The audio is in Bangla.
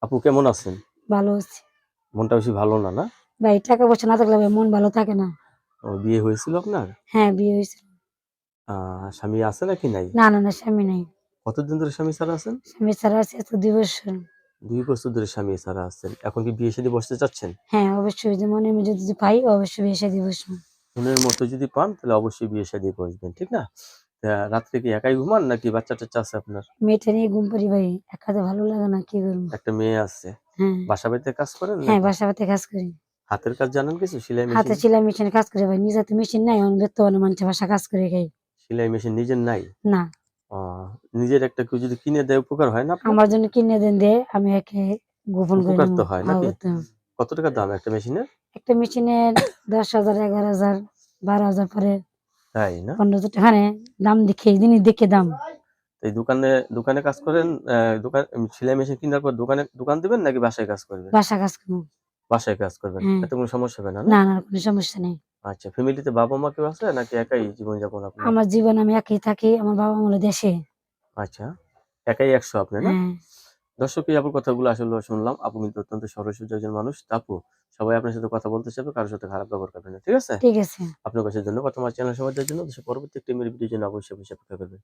আপু কেমন আছেন? ভালো আছি। মনটা বেশি ভালো না, না? ভাই টাকা পয়সা না থাকলে ভাই মন ভালো থাকে না। বিয়ে হয়েছিল আপনার? হ্যাঁ, বিয়ে হয়েছিল। স্বামী আছে নাকি নাই? না, স্বামী নাই। কতদিন ধরে স্বামী ছাড়া আছেন? স্বামী ছাড়া আছি আজকে ২ বছর। ২ বছর ধরে স্বামী ছাড়া আছেন। এখন কি বিয়ে শাদী বসতে চাচ্ছেন? হ্যাঁ, অবশ্যই যে মনের মধ্যে যদি পাই অবশ্যই বিয়ে শাদী বসবো। মনের মতো যদি পান তাহলে অবশ্যই বিয়ে শাদী বসবেন, ঠিক না? রাত্রে কি একাই ঘুমান নাকি বাচ্চা-টাচ্চা আছে আপনার? মেয়েটা নিয়ে ঘুম পাড়ি ভাই। একা তো ভালো লাগে না, কি করবো? একটা মেয়ে আছে। হ্যাঁ, বাসা বাড়িতে কাজ করেন হ্যাঁ, নাকি? বাসা বাড়িতে কাজ করি। হাতের কাজ জানেন কিছু? সেলাই হাতে মেশিন? সেলাই মেশিনে কাজ করি ভাই। নিজে তো মেশিন নাই, এখন বর্তমানে মানুষের বাসায় কাজ করে খাই। সেলাই মেশিন নিজের নাই? না, ও, নিজের একটা কেউ যদি কিনে দেয় উপকার হয় না আপনার? আমার জন্য কিনে দেন দে, আমি একে গোপন করে উপকার নেবো। তো হয় হ্যাঁ, নাকি? করতে হবে। কত টাকা দাম একটা মেশিনের? একটা মেশিনের ১০,০০০, ১১,০০০, ১২,০০০ পরে তাই না? ১৫,০০০ টাকা নেয়। দাম দেখে, জিনিস দেখে দাম। এই দোকানে কাজ করেন, দোকান সেলাই মেশিন কেনার পর দোকান দিবেন নাকি বাসায় কাজ করবেন? বাসা কাজ করব। বাসায় কাজ করবেন। হ্যাঁ। এতে কোনো সমস্যা হবে না, না? না, কোনো সমস্যা নেই। আচ্ছা, ফ্যামিলিতে বাবা-মা কেউ আছে নাকি একাই জীবনযাপন আপনার? আমার জীবন আমি একাই থাকি। আমার বাবা হলো দেশে। আচ্ছা, একাই ১০০ আপনি, না? হ্যাঁ, দর্শক, এই আপুর কথাগুলো আসলে শুনলাম। আপু কিন্তু অত্যন্ত সরল সোজা একজন মানুষ। তা আপু, সবাই আপনার সাথে কথা বলতে চাইবে, কারো সাথে খারাপ ব্যবহার করবেন না। ঠিক আছে? ঠিক আছে। আপনার কাছে ধন্যবাদ আমার চ্যানেল সময় দেওয়ার জন্য। পরবর্তী একটি ভিডিওর জন্য অবশ্যই অপেক্ষা করবেন।